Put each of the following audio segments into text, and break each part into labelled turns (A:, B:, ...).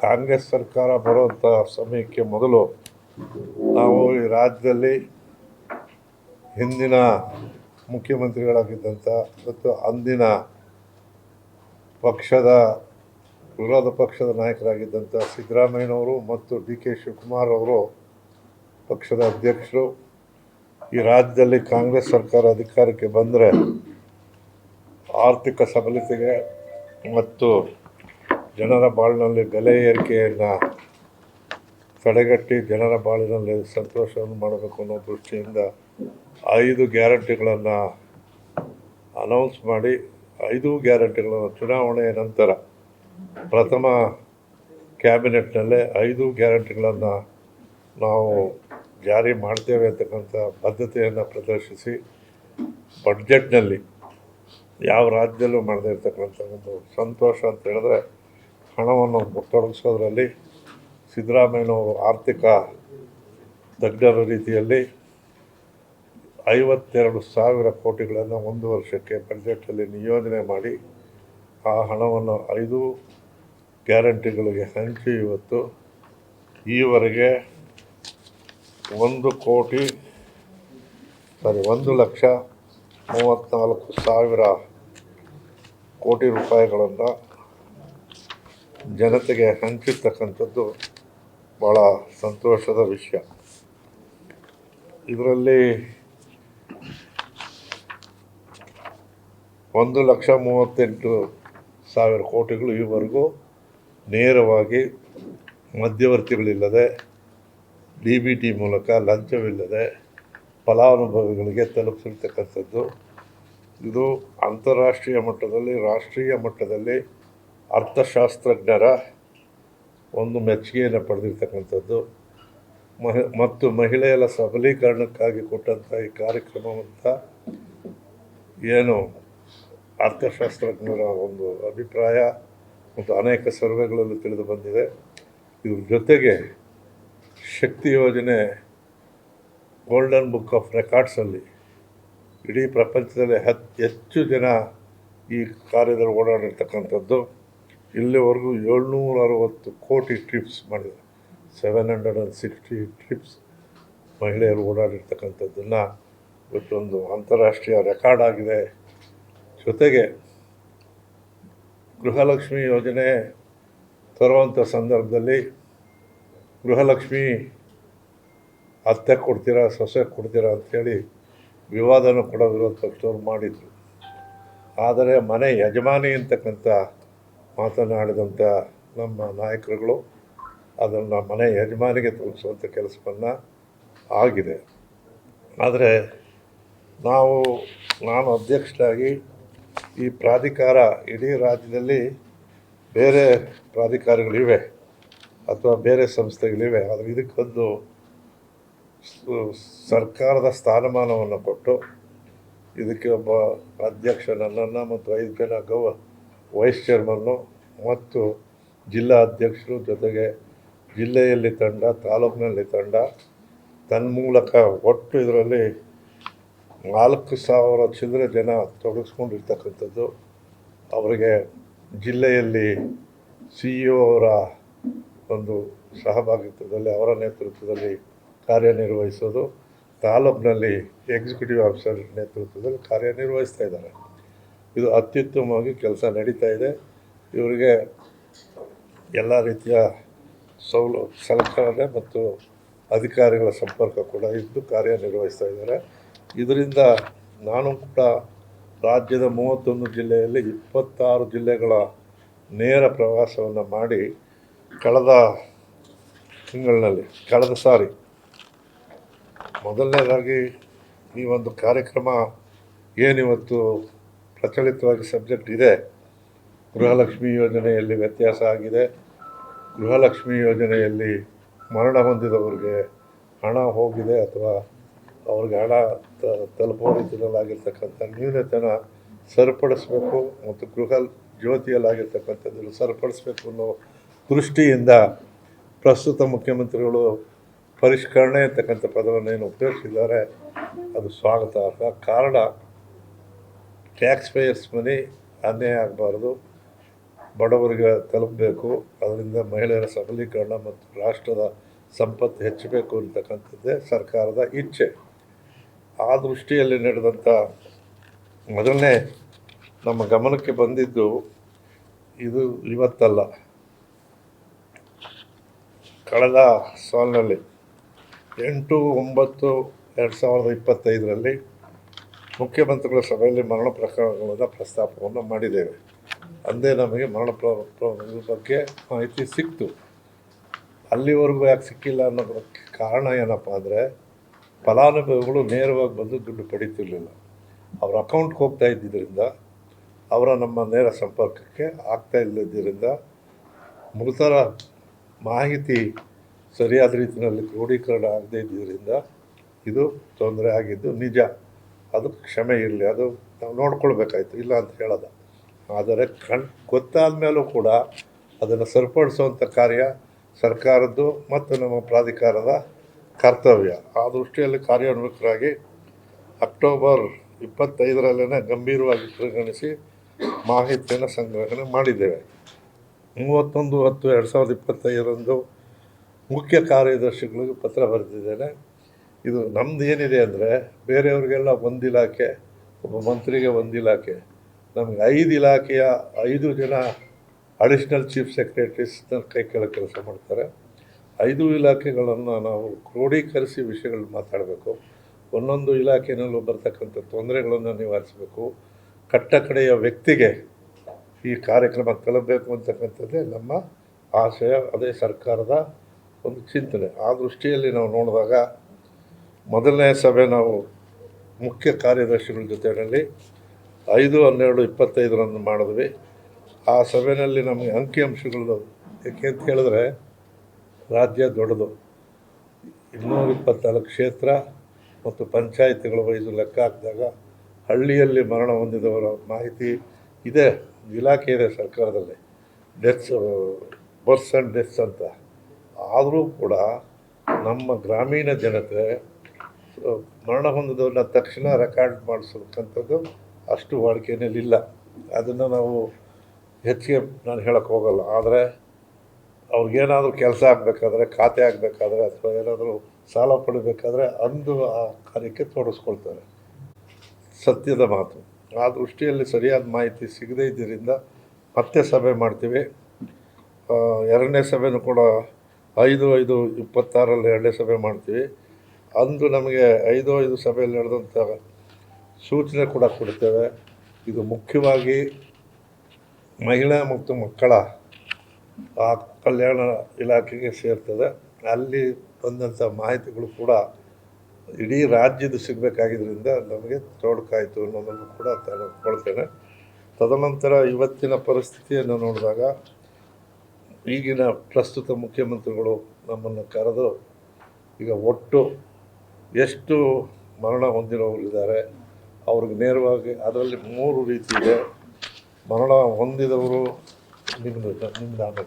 A: ಕಾಂಗ್ರೆಸ್ ಸರ್ಕಾರ ಬರುವಂಥ ಸಮಯಕ್ಕೆ ಮೊದಲು ನಾವು ಈ ರಾಜ್ಯದಲ್ಲಿ ಹಿಂದಿನ ಮುಖ್ಯಮಂತ್ರಿಗಳಾಗಿದ್ದಂಥ ಮತ್ತು ಅಂದಿನ ವಿರೋಧ ಪಕ್ಷದ ನಾಯಕರಾಗಿದ್ದಂಥ ಸಿದ್ದರಾಮಯ್ಯನವರು ಮತ್ತು ಡಿ ಕೆ ಶಿವಕುಮಾರ್ ಅವರು ಪಕ್ಷದ ಅಧ್ಯಕ್ಷರು. ಈ ರಾಜ್ಯದಲ್ಲಿ ಕಾಂಗ್ರೆಸ್ ಸರ್ಕಾರ ಅಧಿಕಾರಕ್ಕೆ ಬಂದರೆ ಆರ್ಥಿಕ ಸಬಲತೆಗೆ ಮತ್ತು ಜನರ ಬಾಳಿನಲ್ಲಿ ಬೆಲೆ ಏರಿಕೆಯನ್ನು ತಡೆಗಟ್ಟಿ ಜನರ ಬಾಳಿನಲ್ಲಿ ಸಂತೋಷವನ್ನು ಮಾಡಬೇಕು ಅನ್ನೋ ದೃಷ್ಟಿಯಿಂದ 5 ಗ್ಯಾರಂಟಿಗಳನ್ನು ಅನೌನ್ಸ್ ಮಾಡಿ 5 ಗ್ಯಾರಂಟಿಗಳನ್ನು ಚುನಾವಣೆಯ ನಂತರ ಪ್ರಥಮ ಕ್ಯಾಬಿನೆಟ್ನಲ್ಲೇ 5 ಗ್ಯಾರಂಟಿಗಳನ್ನು ನಾವು ಜಾರಿ ಮಾಡ್ತೇವೆ ಅಂತಕ್ಕಂಥ ಬದ್ಧತೆಯನ್ನು ಪ್ರದರ್ಶಿಸಿ ಬಡ್ಜೆಟ್ನಲ್ಲಿ ಯಾವ ರಾಜ್ಯದಲ್ಲೂ ಮಾಡದೇ ಇರ್ತಕ್ಕಂಥ ಒಂದು ಸಂತೋಷ ಅಂತ ಹೇಳಿದ್ರೆ ಹಣವನ್ನು ತೊಡಗಿಸೋದ್ರಲ್ಲಿ ಸಿದ್ದರಾಮಯ್ಯನವರು ಆರ್ಥಿಕ ತಜ್ಞರ ರೀತಿಯಲ್ಲಿ 52,000 ಕೋಟಿಗಳನ್ನು 1 ವರ್ಷಕ್ಕೆ ಬಡ್ಜೆಟಲ್ಲಿ ನಿಯೋಜನೆ ಮಾಡಿ ಆ ಹಣವನ್ನು 5 ಗ್ಯಾರಂಟಿಗಳಿಗೆ ಹಂಚಿ ಇವತ್ತು ಈವರೆಗೆ 1,34,000 ಕೋಟಿ ರೂಪಾಯಿಗಳನ್ನು ಜನತೆಗೆ ಹಂಚಿರ್ತಕ್ಕಂಥದ್ದು ಭಾಳ ಸಂತೋಷದ ವಿಷಯ. ಇದರಲ್ಲಿ 1,38,000 ಕೋಟಿಗಳು ಈವರೆಗೂ ನೇರವಾಗಿ ಮಧ್ಯವರ್ತಿಗಳಿಲ್ಲದೆ DBT ಮೂಲಕ ಲಂಚವಿಲ್ಲದೆ ಫಲಾನುಭವಿಗಳಿಗೆ ತಲುಪಿಸಿರ್ತಕ್ಕಂಥದ್ದು. ಇದು ಅಂತಾರಾಷ್ಟ್ರೀಯ ಮಟ್ಟದಲ್ಲಿ ರಾಷ್ಟ್ರೀಯ ಮಟ್ಟದಲ್ಲಿ ಅರ್ಥಶಾಸ್ತ್ರಜ್ಞರ ಒಂದು ಮೆಚ್ಚುಗೆಯನ್ನು ಪಡೆದಿರ್ತಕ್ಕಂಥದ್ದು. ಮತ್ತು ಮಹಿಳೆಯರ ಸಬಲೀಕರಣಕ್ಕಾಗಿ ಕೊಟ್ಟಂಥ ಈ ಕಾರ್ಯಕ್ರಮವಂತ ಏನು ಅರ್ಥಶಾಸ್ತ್ರಜ್ಞರ ಒಂದು ಅಭಿಪ್ರಾಯ ಮತ್ತು ಅನೇಕ ಸರ್ವೆಗಳಲ್ಲಿ ತಿಳಿದು ಬಂದಿದೆ. ಇದ್ರ ಜೊತೆಗೆ ಶಕ್ತಿ ಯೋಜನೆ ಗೋಲ್ಡನ್ ಬುಕ್ ಆಫ್ ರೆಕಾರ್ಡ್ಸಲ್ಲಿ ಇಡೀ ಪ್ರಪಂಚದಲ್ಲಿ ಹೆಚ್ಚು ಜನ ಈ ಕಾರ್ಯದಲ್ಲಿ ಓಡಾಡಿರ್ತಕ್ಕಂಥದ್ದು. ಇಲ್ಲಿವರೆಗೂ 760 ಕೋಟಿ ಟ್ರಿಪ್ಸ್ ಮಾಡಿದ್ದಾರೆ. 760 ಟ್ರಿಪ್ಸ್ ಮಹಿಳೆಯರು ಓಡಾಡಿರ್ತಕ್ಕಂಥದ್ದನ್ನು ಇವತ್ತೊಂದು ಅಂತಾರಾಷ್ಟ್ರೀಯ ರೆಕಾರ್ಡ್ ಆಗಿದೆ. ಜೊತೆಗೆ ಗೃಹಲಕ್ಷ್ಮಿ ಯೋಜನೆ ತರುವಂಥ ಸಂದರ್ಭದಲ್ಲಿ ಗೃಹಲಕ್ಷ್ಮಿ ಅತ್ತೆ ಕೊಡ್ತೀರಾ ಸೊಸೆ ಕೊಡ್ತೀರಾ ಅಂಥೇಳಿ ವಿವಾದನೂ ಕೂಡ ವಿರೋಧ ಪಕ್ಷದವ್ರು ಮಾಡಿದರು. ಆದರೆ ಮನೆ ಯಜಮಾನಿ ಅಂತಕ್ಕಂಥ ಮಾತನಾಡಿದಂಥ ನಮ್ಮ ನಾಯಕರುಗಳು ಅದನ್ನು ಮನೆ ಯಜಮಾನಿಗೆ ತೋರಿಸುವಂಥ ಕೆಲಸವನ್ನು ಆಗಿದೆ. ಆದರೆ ನಾನು ಅಧ್ಯಕ್ಷರಾಗಿ ಈ ಪ್ರಾಧಿಕಾರ ಇಡೀ ರಾಜ್ಯದಲ್ಲಿ ಬೇರೆ ಪ್ರಾಧಿಕಾರಗಳಿವೆ ಅಥವಾ ಬೇರೆ ಸಂಸ್ಥೆಗಳಿವೆ. ಆದರೆ ಇದಕ್ಕೊಂದು ಸರ್ಕಾರದ ಸ್ಥಾನಮಾನವನ್ನು ಕೊಟ್ಟು ಇದಕ್ಕೆ ಒಬ್ಬ ಅಧ್ಯಕ್ಷ ನನ್ನನ್ನು ಮತ್ತು 5 ಜನ ವೈಸ್ ಚೇರ್ಮನ್ನು ಮತ್ತು ಜಿಲ್ಲಾ ಅಧ್ಯಕ್ಷರು, ಜೊತೆಗೆ ಜಿಲ್ಲೆಯಲ್ಲಿ ತಂಡ, ತಾಲೂಕಿನಲ್ಲಿ ತಂಡ, ತನ್ಮೂಲಕ ಒಟ್ಟು ಇದರಲ್ಲಿ 4,000 ಚಿಲ್ಲರೆ ಜನ ತೊಡಗಿಸ್ಕೊಂಡಿರ್ತಕ್ಕಂಥದ್ದು. ಅವರಿಗೆ ಜಿಲ್ಲೆಯಲ್ಲಿ CEO ಅವರ ಒಂದು ಸಹಭಾಗಿತ್ವದಲ್ಲಿ ಅವರ ನೇತೃತ್ವದಲ್ಲಿ ಕಾರ್ಯನಿರ್ವಹಿಸೋದು, ತಾಲೂಕಿನಲ್ಲಿ ಎಕ್ಸಿಕ್ಯೂಟಿವ್ ಆಫೀಸರ್ ನೇತೃತ್ವದಲ್ಲಿ ಕಾರ್ಯನಿರ್ವಹಿಸ್ತಾ ಇದ್ದಾರೆ. ಇದು ಅತ್ಯುತ್ತಮವಾಗಿ ಕೆಲಸ ನಡೀತಾ ಇದೆ. ಇವರಿಗೆ ಎಲ್ಲ ರೀತಿಯ ಸಲಕರಣೆ ಮತ್ತು ಅಧಿಕಾರಿಗಳ ಸಂಪರ್ಕ ಕೂಡ ಇದ್ದು ಕಾರ್ಯನಿರ್ವಹಿಸ್ತಾ ಇದ್ದಾರೆ. ಇದರಿಂದ ನಾನು ಕೂಡ ರಾಜ್ಯದ 31 ಜಿಲ್ಲೆಯಲ್ಲಿ 26 ಜಿಲ್ಲೆಗಳ ನೇರ ಪ್ರವಾಸವನ್ನು ಮಾಡಿ ಕಳೆದ ಸಾರಿ ಮೊದಲನೇದಾಗಿ ಈ ಒಂದು ಕಾರ್ಯಕ್ರಮ ಏನಿವತ್ತು ಪ್ರಚಲಿತವಾಗಿ ಸಬ್ಜೆಕ್ಟ್ ಇದೆ, ಗೃಹಲಕ್ಷ್ಮಿ ಯೋಜನೆಯಲ್ಲಿ ವ್ಯತ್ಯಾಸ ಆಗಿದೆ. ಗೃಹಲಕ್ಷ್ಮಿ ಯೋಜನೆಯಲ್ಲಿ ಮರಣ ಹೊಂದಿದವರಿಗೆ ಹಣ ಹೋಗಿದೆ ಅಥವಾ ಅವ್ರಿಗೆ ಹಣ ತಲುಪೋ ರೀತಿಯಲ್ಲಾಗಿರ್ತಕ್ಕಂಥ ನ್ಯೂನತೆನ ಸರಿಪಡಿಸಬೇಕು ಮತ್ತು ಗೃಹ ಜ್ಯೋತಿಯಲ್ಲಾಗಿರ್ತಕ್ಕಂಥದ್ದನ್ನು ಸರಿಪಡಿಸಬೇಕು ಅನ್ನೋ ದೃಷ್ಟಿಯಿಂದ ಪ್ರಸ್ತುತ ಮುಖ್ಯಮಂತ್ರಿಗಳು ಪರಿಷ್ಕರಣೆ ಅಂತಕ್ಕಂಥ ಪದವನ್ನೇನು ಉಪಯೋಗಿಸಿದ್ದಾರೆ ಅದು ಸ್ವಾಗತಾರ್ಹ. ಕಾರಣ ಟ್ಯಾಕ್ಸ್ ಪೇಯರ್ಸ್ ಮನಿ ಅನ್ಯಾಯ ಆಗಬಾರ್ದು. ಬಡವರಿಗೆ ತಲುಪಬೇಕು, ಅದರಿಂದ ಮಹಿಳೆಯರ ಸಬಲೀಕರಣ ಮತ್ತು ರಾಷ್ಟ್ರದ ಸಂಪತ್ತು ಹೆಚ್ಚಬೇಕು ಅಂತಕ್ಕಂಥದ್ದೇ ಸರ್ಕಾರದ ಇಚ್ಛೆ. ಆ ದೃಷ್ಟಿಯಲ್ಲಿ ನಡೆದಂಥ ಮೊದಲನೇ ನಮ್ಮ ಗಮನಕ್ಕೆ ಬಂದಿದ್ದು ಇದು ಇವತ್ತಲ್ಲ, ಕಳೆದ ಸಾಲಿನಲ್ಲಿ 8/9/2025 ಮುಖ್ಯಮಂತ್ರಿಗಳ ಸಭೆಯಲ್ಲಿ ಮರಣ ಪ್ರಕರಣಗಳ ಪ್ರಸ್ತಾಪವನ್ನು ಮಾಡಿದ್ದೇವೆ. ಅಂದೇ ನಮಗೆ ಮರಣ ಬಗ್ಗೆ ಮಾಹಿತಿ ಸಿಕ್ತು. ಅಲ್ಲಿವರೆಗೂ ಯಾಕೆ ಸಿಕ್ಕಿಲ್ಲ ಅನ್ನೋದಕ್ಕೆ ಕಾರಣ ಏನಪ್ಪ ಅಂದರೆ, ಫಲಾನುಭವಿಗಳು ನೇರವಾಗಿ ಬಂದು ದುಡ್ಡು ಪಡೀತಿರಲಿಲ್ಲ. ಅವ್ರ ಅಕೌಂಟ್ಗೆ ಹೋಗ್ತಾ ಇದ್ದಿದ್ದರಿಂದ, ಅವರ ನಮ್ಮ ನೇರ ಸಂಪರ್ಕಕ್ಕೆ ಆಗ್ತಾ ಇಲ್ಲದಿದ್ದರಿಂದ, ಮೃತರ ಮಾಹಿತಿ ಸರಿಯಾದ ರೀತಿಯಲ್ಲಿ ಕ್ರೋಢೀಕರಣ ಆಗದೇ ಇದ್ದರಿಂದ ಇದು ತೊಂದರೆ ಆಗಿದ್ದು ನಿಜ. ಅದು ಕ್ಷಮೆ ಇರಲಿ, ಅದು ನಾವು ನೋಡ್ಕೊಳ್ಬೇಕಾಯ್ತು, ಇಲ್ಲ ಅಂತ ಹೇಳೋದು. ಆದರೆ ಗೊತ್ತಾದ ಮೇಲೂ ಕೂಡ ಅದನ್ನು ಸರಿಪಡಿಸುವಂಥ ಕಾರ್ಯ ಸರ್ಕಾರದ್ದು ಮತ್ತು ನಮ್ಮ ಪ್ರಾಧಿಕಾರದ ಕರ್ತವ್ಯ. ಆ ದೃಷ್ಟಿಯಲ್ಲಿ ಕಾರ್ಯೋನ್ಮುಖರಾಗಿ ಅಕ್ಟೋಬರ್ 25 ಗಂಭೀರವಾಗಿ ಪರಿಗಣಿಸಿ ಮಾಹಿತಿಯನ್ನು ಸಂಗ್ರಹಣೆ ಮಾಡಿದ್ದೇವೆ. 31/10/2025 ಮುಖ್ಯ ಕಾರ್ಯದರ್ಶಿಗಳಿಗೆ ಪತ್ರ ಬರೆದಿದ್ದೇನೆ. ಇದು ನಮ್ಮದು ಏನಿದೆ ಅಂದರೆ, ಬೇರೆಯವ್ರಿಗೆಲ್ಲ ಒಂದು ಇಲಾಖೆ, ಒಬ್ಬ ಮಂತ್ರಿಗೆ ಒಂದು ಇಲಾಖೆ, ನಮಗೆ 5 ಇಲಾಖೆಯ 5 ಜನ ಅಡಿಷ್ನಲ್ ಚೀಫ್ ಸೆಕ್ರೆಟರೀಸ್ನ ಕೈ ಕೆಳಗೆ ಕೆಲಸ ಮಾಡ್ತಾರೆ. 5 ಇಲಾಖೆಗಳನ್ನು ನಾವು ಕ್ರೋಢೀಕರಿಸಿ ವಿಷಯಗಳು ಮಾತಾಡಬೇಕು. ಒಂದೊಂದು ಇಲಾಖೆಯಲ್ಲೂ ಬರ್ತಕ್ಕಂಥ ತೊಂದರೆಗಳನ್ನು ನಿವಾರಿಸಬೇಕು. ಕಟ್ಟಕಡೆಯ ವ್ಯಕ್ತಿಗೆ ಈ ಕಾರ್ಯಕ್ರಮ ತಲುಪಬೇಕು ಅಂತಕ್ಕಂಥದ್ದೇ ನಮ್ಮ ಆಶಯ, ಅದೇ ಸರ್ಕಾರದ ಒಂದು ಚಿಂತನೆ. ಆ ದೃಷ್ಟಿಯಲ್ಲಿ ನಾವು ನೋಡಿದಾಗ ಮೊದಲನೇ ಸಭೆ ನಾವು ಮುಖ್ಯ ಕಾರ್ಯದರ್ಶಿಗಳ ಜೊತೆಯಲ್ಲಿ 5/12/25 ಮಾಡಿದ್ವಿ. ಆ ಸಭೆಯಲ್ಲಿ ನಮಗೆ ಅಂಕಿಅಂಶಗಳು ಯಾಕೆ ಅಂತ ಹೇಳಿದ್ರೆ, ರಾಜ್ಯ ದೊಡ್ಡದು, 224 ಕ್ಷೇತ್ರ ಮತ್ತು ಪಂಚಾಯಿತಿಗಳ ವೈಸು ಲೆಕ್ಕ ಹಾಕಿದಾಗ ಹಳ್ಳಿಯಲ್ಲಿ ಮರಣ ಹೊಂದಿದವರ ಮಾಹಿತಿ ಇದೆ, ಇಲಾಖೆ ಇದೆ ಸರ್ಕಾರದಲ್ಲಿ, ಬರ್ತ್ಸ್ ಆ್ಯಂಡ್ ಡೆತ್ಸ್ ಅಂತ. ಆದರೂ ಕೂಡ ನಮ್ಮ ಗ್ರಾಮೀಣ ಜನತೆ ಮರಣ ಹೊಂದಿದವ್ರನ್ನ ತಕ್ಷಣ ರೆಕಾರ್ಡ್ ಮಾಡಿಸೋಕ್ಕಂಥದ್ದು ಅಷ್ಟು ವಾಡಿಕೆಯಲ್ಲಿಲ್ಲ. ಅದನ್ನು ನಾವು ಹೆಚ್ಚಿಗೆ ನಾನು ಹೇಳೋಕ್ಕೆ ಹೋಗಲ್ಲ. ಆದರೆ ಅವ್ರಿಗೇನಾದರೂ ಕೆಲಸ ಆಗಬೇಕಾದ್ರೆ, ಖಾತೆ ಆಗಬೇಕಾದ್ರೆ, ಅಥವಾ ಏನಾದರೂ ಸಾಲ ಪಡಿಬೇಕಾದ್ರೆ ಅಂದು ಆ ಕಾರ್ಯಕ್ಕೆ ತೊಡಗಿಸ್ಕೊಳ್ತಾರೆ. ಸತ್ಯದ ಮಾತು. ಆ ದೃಷ್ಟಿಯಲ್ಲಿ ಸರಿಯಾದ ಮಾಹಿತಿ ಸಿಗದೇ ಇದ್ದರಿಂದ ಮತ್ತೆ ಸಭೆ ಮಾಡ್ತೀವಿ. ಎರಡನೇ ಸಭೆನೂ ಕೂಡ 5/5/26 ಎರಡನೇ ಸಭೆ ಮಾಡ್ತೀವಿ. ಅಂದು ನಮಗೆ 5/5 ಸಭೆಯಲ್ಲಿ ನಡೆದಂಥ ಸೂಚನೆ ಕೂಡ ಕೊಡ್ತೇವೆ. ಇದು ಮುಖ್ಯವಾಗಿ ಮಹಿಳಾ ಮತ್ತು ಮಕ್ಕಳ ಕಲ್ಯಾಣ ಇಲಾಖೆಗೆ ಸೇರ್ತದೆ. ಅಲ್ಲಿ ಬಂದಂಥ ಮಾಹಿತಿಗಳು ಕೂಡ ಇಡೀ ರಾಜ್ಯದ ಸಿಗಬೇಕಾಗಿದ್ದರಿಂದ ನಮಗೆ ತೊಡಕಾಯಿತು ಅನ್ನೋದನ್ನು ಕೂಡ ಕೊಡ್ತೇನೆ. ತದನಂತರ ಇವತ್ತಿನ ಪರಿಸ್ಥಿತಿಯನ್ನು ನೋಡಿದಾಗ, ಈಗಿನ ಪ್ರಸ್ತುತ ಮುಖ್ಯಮಂತ್ರಿಗಳು ನಮ್ಮನ್ನು ಕರೆದು ಈಗ ಒಟ್ಟು ಎಷ್ಟು ಮರಣ ಹೊಂದಿರೋರಿದ್ದಾರೆ ಅವ್ರಿಗೆ ನೇರವಾಗಿ ಅದರಲ್ಲಿ 3 ರೀತಿ ಇದೆ. ಮರಣ ಹೊಂದಿದವರು ನಿಮ್ಮದು ಆಮೇಲೆ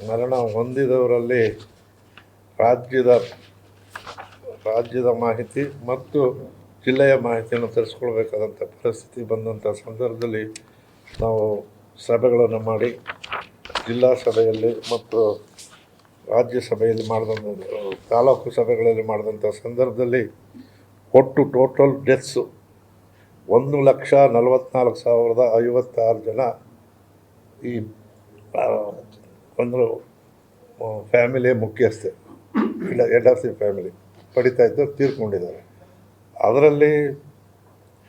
A: ಮರಣ ಹೊಂದಿದವರಲ್ಲಿ ರಾಜ್ಯದ ಮಾಹಿತಿ ಮತ್ತು ಜಿಲ್ಲೆಯ ಮಾಹಿತಿಯನ್ನು ತರಿಸ್ಕೊಳ್ಬೇಕಾದಂಥ ಪರಿಸ್ಥಿತಿ ಬಂದಂಥ ಸಂದರ್ಭದಲ್ಲಿ ನಾವು ಸಭೆಗಳನ್ನು ಮಾಡಿ, ಜಿಲ್ಲಾ ಸಭೆಯಲ್ಲಿ ಮತ್ತು ರಾಜ್ಯ ಸಭೆಯಲ್ಲಿ ಮಾಡಿದಂಥ, ತಾಲೂಕು ಸಭೆಗಳಲ್ಲಿ ಮಾಡಿದಂಥ ಸಂದರ್ಭದಲ್ಲಿ ಒಟ್ಟು ಟೋಟಲ್ ಡೆತ್ಸು 1,44,056 ಜನ ಈ ಒಂದು ಫ್ಯಾಮಿಲಿಯ ಮುಖ್ಯಸ್ಥೆ, ಹೆಡ್ ಆಫ್ ದಿ ಫ್ಯಾಮಿಲಿ ಪಡಿತಾ ಇದ್ದವ್ರು ತೀರ್ಕೊಂಡಿದ್ದಾರೆ. ಅದರಲ್ಲಿ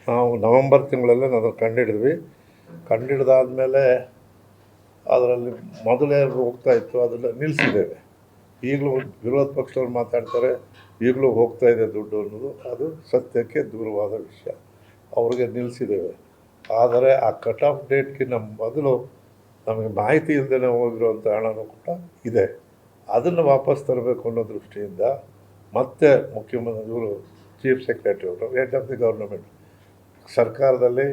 A: ನಾವು ನವೆಂಬರ್ ತಿಂಗಳಲ್ಲೇ ನಾವು ಕಂಡುಹಿಡಿದ್ವಿ. ಕಂಡುಹಿಡ್ದಾದ್ಮೇಲೆ ಅದರಲ್ಲಿ ಮೊದಲೇ ಹೋಗ್ತಾಯಿತ್ತು, ಅದನ್ನು ನಿಲ್ಲಿಸಿದ್ದೇವೆ. ಈಗಲೂ ವಿರೋಧ ಪಕ್ಷದವ್ರು ಮಾತಾಡ್ತಾರೆ, ಈಗಲೂ ಹೋಗ್ತಾ ಇದೆ ದುಡ್ಡು ಅನ್ನೋದು ಅದು ಸತ್ಯಕ್ಕೆ ದೂರವಾದ ವಿಷಯ. ಅವ್ರಿಗೆ ನಿಲ್ಲಿಸಿದ್ದೇವೆ. ಆದರೆ ಆ ಕಟ್ ಆಫ್ ಡೇಟ್ಗಿಂತ ಮೊದಲು ನಮಗೆ ಮಾಹಿತಿ ಇಲ್ಲದೇ ಹೋಗಿರುವಂಥ ಹಣನೂ ಕೂಡ ಇದೆ. ಅದನ್ನು ವಾಪಸ್ ತರಬೇಕು ಅನ್ನೋ ದೃಷ್ಟಿಯಿಂದ ಮತ್ತೆ ಮುಖ್ಯಮಂತ್ರಿ ಇವರು ಚೀಫ್ ಸೆಕ್ರೆಟರಿ ಅವರು, ಹೆಡ್ ಆಫ್ ದಿ ಗೌರ್ನಮೆಂಟ್, ಸರ್ಕಾರದಲ್ಲಿ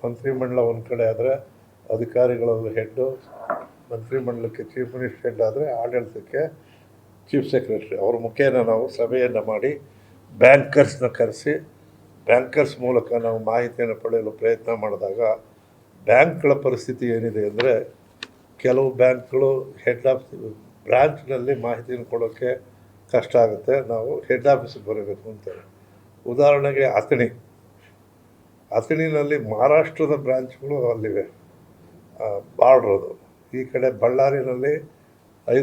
A: ಮಂತ್ರಿಮಂಡಲ ಒಂದು ಕಡೆ ಆದರೆ ಅಧಿಕಾರಿಗಳಲ್ಲಿ ಹೆಡ್ಡು, ಮಂತ್ರಿಮಂಡಲಕ್ಕೆ ಚೀಫ್ ಮಿನಿಸ್ಟರ್ ಹೆಡ್ ಆದರೆ ಆಡಳಿತಕ್ಕೆ ಚೀಫ್ ಸೆಕ್ರೆಟರಿ, ಅವ್ರ ಮುಖೇನ ನಾವು ಸಭೆಯನ್ನು ಮಾಡಿ ಬ್ಯಾಂಕರ್ಸ್ನ ಕರೆಸಿ ಬ್ಯಾಂಕರ್ಸ್ ಮೂಲಕ ನಾವು ಮಾಹಿತಿಯನ್ನು ಪಡೆಯಲು ಪ್ರಯತ್ನ ಮಾಡಿದಾಗ ಬ್ಯಾಂಕ್ಗಳ ಪರಿಸ್ಥಿತಿ ಏನಿದೆ ಅಂದರೆ ಕೆಲವು ಬ್ಯಾಂಕ್ಗಳು ಹೆಡ್ ಆಫ್ ಬ್ರಾಂಚ್ನಲ್ಲಿ ಮಾಹಿತಿಯನ್ನು ಕೊಡೋಕ್ಕೆ ಕಷ್ಟ ಆಗುತ್ತೆ, ನಾವು ಹೆಡ್ ಆಫೀಸಿಗೆ ಬರಬೇಕು ಅಂತೇಳಿ. ಉದಾಹರಣೆಗೆ ಅಥಣಿನಲ್ಲಿ ಮಹಾರಾಷ್ಟ್ರದ ಬ್ರಾಂಚ್ಗಳು ಅಲ್ಲಿವೆ, ಬಾರ್ಡ್ರದು. ಈ ಕಡೆ ಬಳ್ಳಾರಿನಲ್ಲಿ ಈ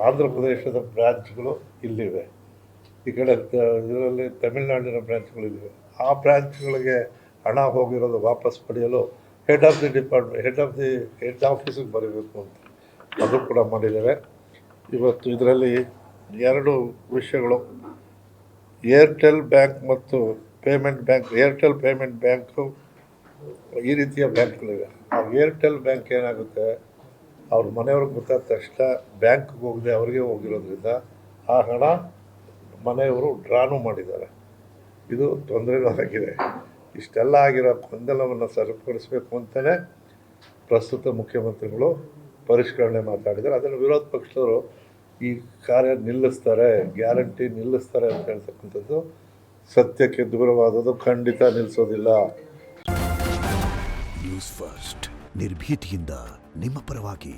A: ಆಂಧ್ರ ಪ್ರದೇಶದ ಬ್ರಾಂಚ್ಗಳು ಇಲ್ಲಿವೆ. ಈ ಕಡೆ ಇದರಲ್ಲಿ ತಮಿಳುನಾಡಿನ ಬ್ರಾಂಚ್ಗಳಿವೆ. ಆ ಬ್ರಾಂಚ್ಗಳಿಗೆ ಹಣ ಹೋಗಿರೋದು ವಾಪಸ್ ಪಡೆಯಲು ಹೆಡ್ ಆಫೀಸಿಗೆ ಬರಬೇಕು ಅಂತ ಅದು ಕೂಡ ಮಾಡಿದ್ದಾರೆ. ಇವತ್ತು ಇದರಲ್ಲಿ 2 ವಿಷಯಗಳು, ಏರ್ಟೆಲ್ ಬ್ಯಾಂಕ್ ಮತ್ತು payment bank. Airtel payment bank ಈ ರೀತಿಯ ಬ್ಯಾಂಕ್ಗಳಿವೆ. ಆ ಏರ್ಟೆಲ್ ಬ್ಯಾಂಕ್ ಏನಾಗುತ್ತೆ, ಅವ್ರ ಮನೆಯವ್ರಿಗೆ ಗೊತ್ತಾದ ತಕ್ಷಣ ಬ್ಯಾಂಕ್ಗೆ ಹೋಗದೆ ಅವ್ರಿಗೆ ಹೋಗಿರೋದ್ರಿಂದ ಆ ಹಣ ಮನೆಯವರು ಡ್ರಾನು ಮಾಡಿದ್ದಾರೆ. ಇದು ತೊಂದರೆನೂ ಆಗಿದೆ. ಇಷ್ಟೆಲ್ಲ ಆಗಿರೋ ಗೊಂದಲವನ್ನು ಸರಿಪಡಿಸಬೇಕು ಅಂತಲೇ ಪ್ರಸ್ತುತ ಮುಖ್ಯಮಂತ್ರಿಗಳು ಪರಿಷ್ಕರಣೆ ಮಾತಾಡಿದ್ದಾರೆ. ಅದನ್ನು ವಿರೋಧ ಪಕ್ಷದವರು ಈ ಕಾರ್ಯ ನಿಲ್ಲಿಸ್ತಾರೆ, ಗ್ಯಾರಂಟಿ ನಿಲ್ಲಿಸ್ತಾರೆ ಅಂತ ಹೇಳ್ತಕ್ಕಂಥದ್ದು ಸತ್ಯಕ್ಕೆ ದೂರವಾದದ್ದು. ಖಂಡಿತ ನಿಲ್ಲಿಸೋದಿಲ್ಲ.
B: ನ್ಯೂಸ್ ಫಸ್ಟ್ ನಿರ್ಭೀತಿಯಿಂದ ನಿಮ್ಮ ಪರವಾಗಿ.